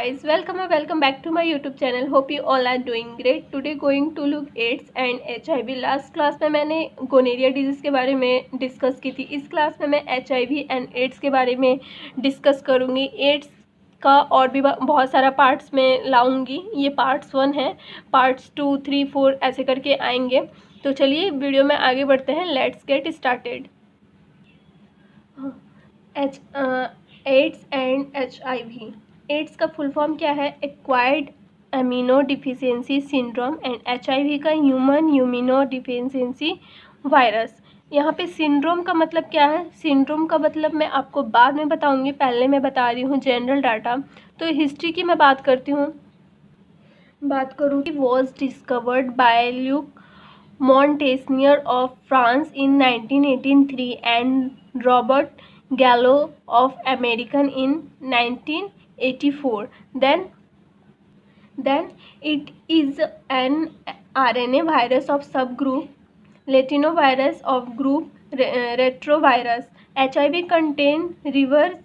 guys, welcome back to my YouTube channel. Hope you all are doing great. Today going to look AIDS and HIV. Last class में मैंने gonorrhoea disease के बारे में discuss की थी. इस class में मैं HIV एंड एड्स के बारे में डिस्कस करूँगी. एड्स का और भी बहुत सारा पार्ट्स में लाऊंगी. ये पार्ट्स 1 है, पार्ट्स 2, 3, 4 ऐसे करके आएंगे. तो चलिए वीडियो में आगे बढ़ते हैं. Let's get started. AIDS and HIV. AIDS का फुल फॉर्म क्या है? Acquired immuno deficiency syndrome. And HIV का ह्यूमन इम्यूनो डिफिशियंसी वायरस. यहाँ पे सिंड्रोम का मतलब क्या है? सिंड्रोम का मतलब मैं आपको बाद में बताऊँगी, पहले मैं बता रही हूँ जनरल डाटा. तो हिस्ट्री की मैं बात करूँगी. Was discovered by Luc Montagnier of France in 1983 and Robert Gallo of American in 1984. Then it is an RNA virus of subgroup Latinovirus of group retrovirus. HIV contain reverse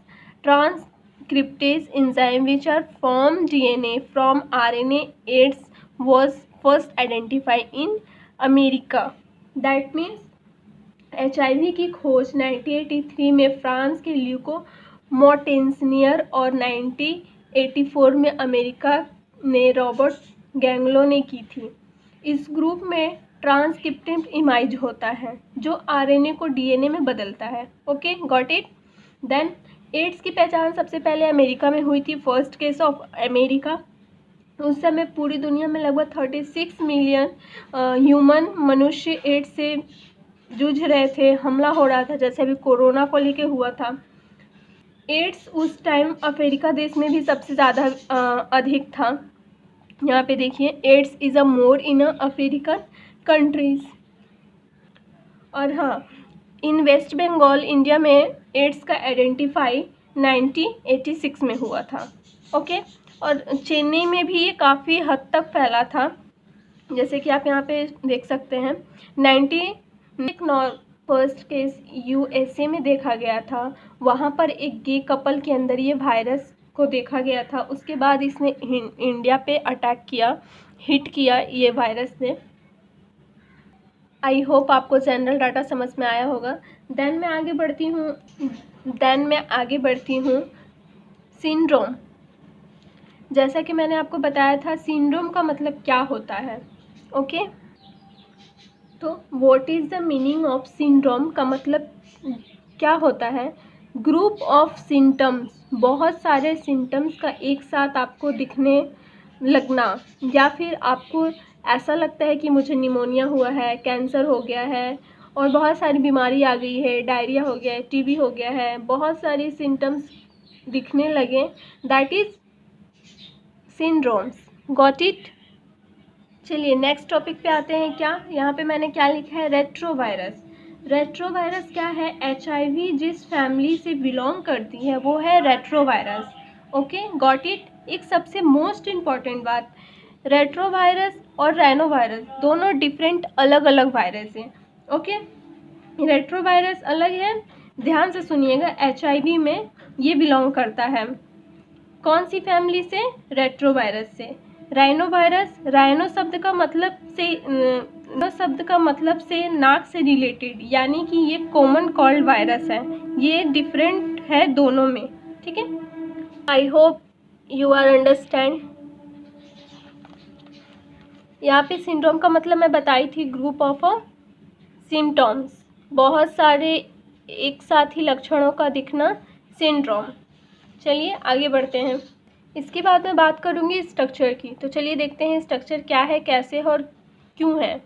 transcriptase enzyme which are form DNA from RNA. AIDS was first identified in America. That means HIV की खोज 1983 में France के leuco मॉन्टेस्नियर और 1984 में America ने Robert गैंग्लो ने की थी. इस ग्रुप में ट्रांसक्रिप्टिव इमाइज होता है जो आरएनए को डीएनए में बदलता है. Okay, got it. Then AIDS की पहचान सबसे पहले अमेरिका में हुई थी. First case of America. उस समय पूरी दुनिया में लगभग 36 मिलियन ह्यूमन मनुष्य एड्स से जूझ रहे थे. हमला हो रहा था जैसे अभी कोरोना को लेके हुआ था. एड्स उस टाइम अफ्रीका देश में भी सबसे ज़्यादा अधिक था. यहाँ पे देखिए, AIDS is a more in African countries. और हाँ, इन वेस्ट बंगाल इंडिया में एड्स का आइडेंटिफाई 1986 में हुआ था. ओके, और चेन्नई में भी ये काफ़ी हद तक फैला था, जैसे कि आप यहाँ पे देख सकते हैं. फर्स्ट केस USA में देखा गया था. वहाँ पर एक गे कपल के अंदर ये वायरस को देखा गया था. उसके बाद इसने इंडिया पे अटैक किया, हिट किया ये वायरस ने. आई होप आपको जनरल डाटा समझ में आया होगा. देन मैं आगे बढ़ती हूँ. सिंड्रोम. जैसा कि मैंने आपको बताया था, सिंड्रोम का मतलब क्या होता है. ओके, तो what is the meaning of syndrome का मतलब क्या होता है? Group of symptoms. बहुत सारे सिम्टम्स का एक साथ आपको दिखने लगना, या फिर आपको ऐसा लगता है कि मुझे निमोनिया हुआ है, कैंसर हो गया है और बहुत सारी बीमारी आ गई है, डायरिया हो गया है, TB हो गया है, बहुत सारी सिम्टम्स दिखने लगे. That is syndromes. Got it. चलिए नेक्स्ट टॉपिक पे आते हैं. क्या यहाँ पे मैंने क्या लिखा है? रेट्रोवायरस. रेट्रोवायरस क्या है? HIV जिस फैमिली से बिलोंग करती है वो है रेट्रोवायरस. Okay, got it. एक सबसे मोस्ट इम्पॉर्टेंट बात, रेट्रोवायरस और राइनोवायरस दोनों डिफरेंट अलग अलग वायरस हैं. ओके, रेट्रोवायरस अलग है. ध्यान से सुनिएगा. HIV में ये बिलोंग करता है कौन सी फैमिली से? रेट्रोवायरस से. राइनोवायरस, राइनो शब्द का मतलब से नाक से रिलेटेड, यानी कि ये कॉमन कॉल्ड वायरस है. ये डिफरेंट है दोनों में. ठीक है, I hope you are understand. यहाँ पे सिंड्रोम का मतलब मैं बताई थी, ग्रुप ऑफ सिम्टम्स, बहुत सारे एक साथ ही लक्षणों का दिखना, सिंड्रोम. चलिए आगे बढ़ते हैं. इसके बाद मैं बात करूँगी स्ट्रक्चर की. तो चलिए देखते हैं स्ट्रक्चर क्या है, कैसे और क्यों है.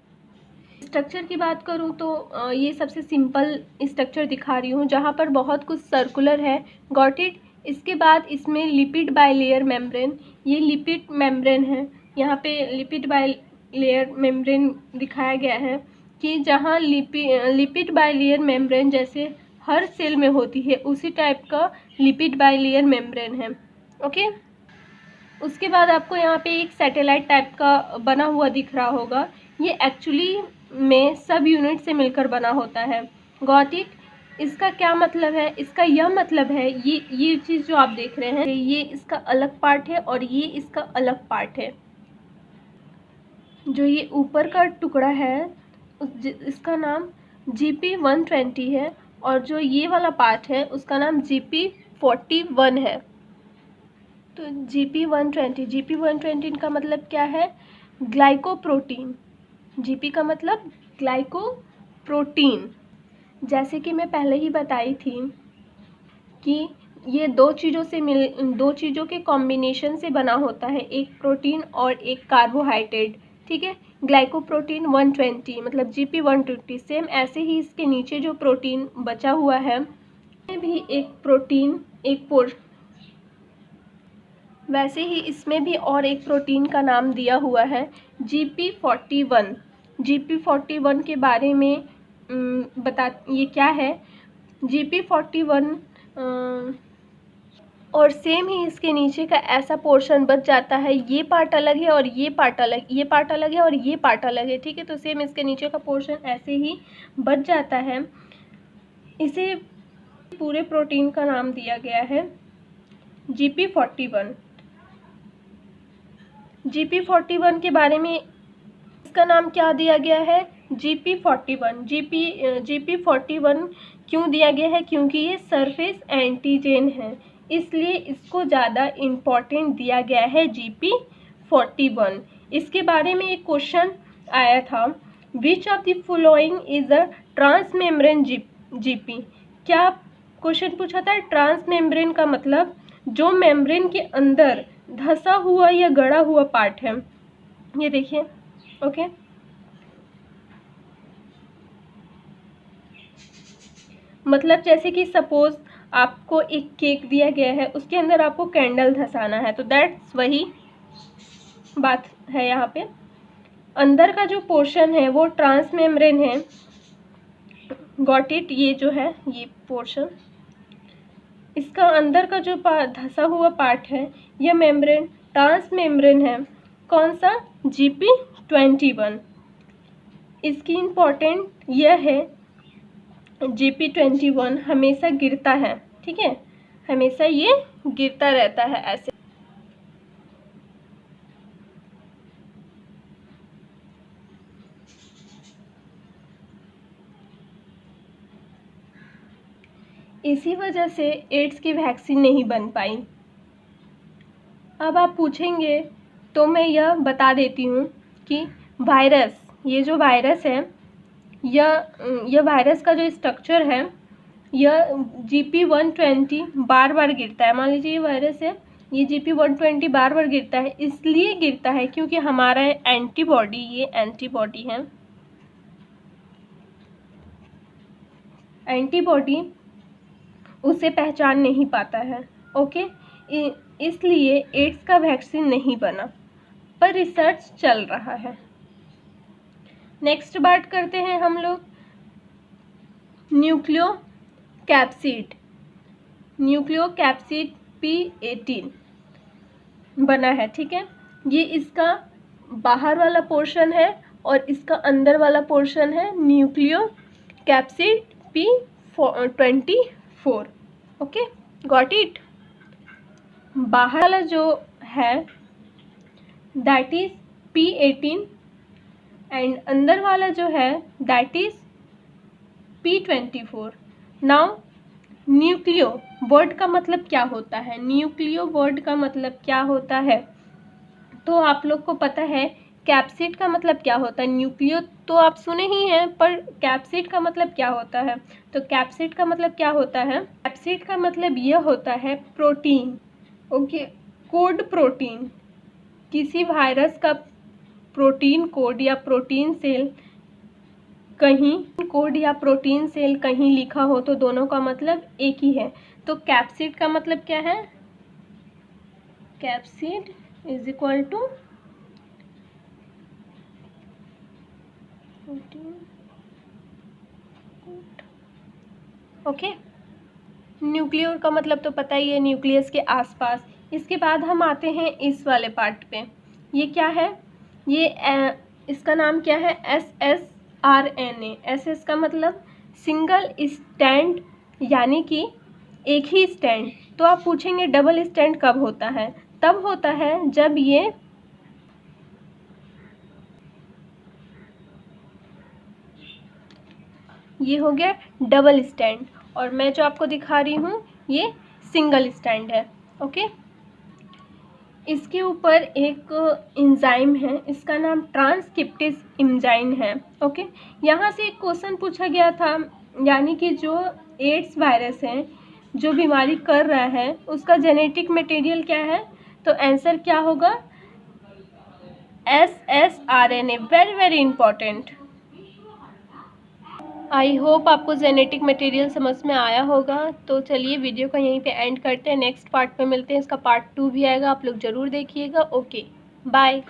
स्ट्रक्चर की बात करूँ तो ये सबसे सिंपल स्ट्रक्चर दिखा रही हूँ, जहाँ पर बहुत कुछ सर्कुलर है. Got it. इसके बाद इसमें लिपिड बाइलेयर मेम्ब्रेन, ये लिपिड मेम्ब्रेन है. यहाँ पे लिपिड बाइलेयर मेम्ब्रेन दिखाया गया है कि जहाँ लिपिड बाइलेयर मेम्ब्रेन जैसे हर सेल में होती है, उसी टाइप का लिपिड बाइलेयर मेम्ब्रेन है. ओके, उसके बाद आपको यहाँ पे एक सैटेलाइट टाइप का बना हुआ दिख रहा होगा. ये एक्चुअली में सब यूनिट से मिलकर बना होता है. Got it. इसका क्या मतलब है? इसका यह मतलब है, ये चीज़ जो आप देख रहे हैं, ये इसका अलग पार्ट है और ये इसका अलग पार्ट है। जो ये ऊपर का टुकड़ा है इसका नाम GP120 है और जो ये वाला पार्ट है उसका नाम GP41 है। तो GP120 का मतलब क्या है? ग्लाइकोप्रोटीन। GP का मतलब ग्लाइकोप्रोटीन। जैसे कि मैं पहले ही बताई थी कि ये दो चीज़ों के कॉम्बिनेशन से बना होता है, एक प्रोटीन और एक कार्बोहाइड्रेट। ठीक है, ग्लाइकोप्रोटीन 120 मतलब GP120। सेम ऐसे ही इसके नीचे जो प्रोटीन बचा हुआ है इसमें भी एक प्रोटीन वैसे ही इसमें भी और एक प्रोटीन का नाम दिया हुआ है GP41। GP41 के बारे में ये क्या है? GP41 और सेम ही इसके नीचे का ऐसा पोर्शन बच जाता है, ये पार्ट अलग है और ये पार्ट अलग, ये पार्ट अलग है और ये पार्ट अलग है। ठीक है, तो सेम इसके नीचे का पोर्शन ऐसे ही बच जाता है। इसे पूरे प्रोटीन का नाम दिया गया है GP41। GP41 के बारे में इसका नाम क्या दिया गया है? GP41। GP41 क्यों दिया गया है? क्योंकि ये सरफेस एंटीजन है, इसलिए इसको ज़्यादा इम्पोर्टेंट दिया गया है GP41। इसके बारे में एक क्वेश्चन आया था, which of the following is a transmembrane GP। क्या क्वेश्चन पूछा था? ट्रांसमेम्ब्रेन का मतलब जो मेम्ब्रेन के अंदर धंसा हुआ या गड़ा हुआ पार्ट है। ये देखिए, ओके। मतलब जैसे कि सपोज आपको एक केक दिया गया है, उसके अंदर आपको कैंडल धंसाना है, तो दैट्स वही बात है यहाँ पे। अंदर का जो पोर्शन है वो ट्रांसमेम्ब्रेन है। Got it? ये जो है ये पोर्शन, इसका अंदर का जो धंसा हुआ पार्ट है यह मेम्ब्रेन ट्रांसमेम्ब्रेन है। कौन सा? GP21। इसकी इम्पोर्टेंट यह है, GP21 हमेशा गिरता है। ठीक है, हमेशा ये गिरता रहता है ऐसे। इसी वजह से एड्स की वैक्सीन नहीं बन पाई। अब आप पूछेंगे तो मैं यह बता देती हूँ कि वायरस, ये जो वायरस है, यह वायरस का जो स्ट्रक्चर है, यह GP120 बार बार गिरता है। मान लीजिए ये वायरस है, ये GP120 बार बार गिरता है। इसलिए गिरता है क्योंकि हमारा एंटीबॉडी, ये एंटीबॉडी है, एंटीबॉडी उसे पहचान नहीं पाता है। ओके, इसलिए एड्स का वैक्सीन नहीं बना, पर रिसर्च चल रहा है। नेक्स्ट बात करते हैं हम लोग न्यूक्लियो कैप्सिड P18 बना है। ठीक है, ये इसका बाहर वाला पोर्शन है और इसका अंदर वाला पोर्शन है nucleo capsid P24। Okay, got it? बाहर वाला जो है दैट इज P18 एंड अंदर वाला जो है that is P24। Now nucleo word का मतलब क्या होता है? न्यूक्लियो वर्ड का मतलब क्या होता है? तो आप लोग को पता है कैप्सिड का मतलब क्या होता है। न्यूक्लियो तो आप सुने ही हैं, पर कैप्सिड का मतलब क्या होता है? तो कैप्सिड का मतलब क्या होता है? कैप्सिड का मतलब यह होता है प्रोटीन। Okay, code protein. किसी वायरस का प्रोटीन कोड या प्रोटीन सेल कहीं लिखा हो तो दोनों का मतलब एक ही है। तो कैप्सिड का मतलब क्या है? Capsid is equal to okay. Nuclear का मतलब तो पता ही है, न्यूक्लियस के आसपास। इसके बाद हम आते हैं इस वाले पार्ट पे। ये क्या है? ये इसका नाम क्या है? SSRNA। SS का मतलब सिंगल स्टैंड यानी कि एक ही स्टैंड। तो आप पूछेंगे डबल स्टैंड कब होता है? तब होता है जब ये हो गया डबल स्टैंड, और मैं जो आपको दिखा रही हूँ ये सिंगल स्टैंड है। ओके, इसके ऊपर एक एंजाइम है, इसका नाम ट्रांसक्रिप्टेज एंजाइम है। ओके, यहाँ से एक क्वेश्चन पूछा गया था, यानी कि जो एड्स वायरस है जो बीमारी कर रहा है उसका जेनेटिक मटेरियल क्या है? तो आंसर क्या होगा? SSRNA। Very very important. I hope आपको जेनेटिक मटेरियल समझ में आया होगा। तो चलिए वीडियो को यहीं पे एंड करते हैं, नेक्स्ट पार्ट में मिलते हैं। इसका पार्ट 2 भी आएगा, आप लोग ज़रूर देखिएगा। Okay, bye.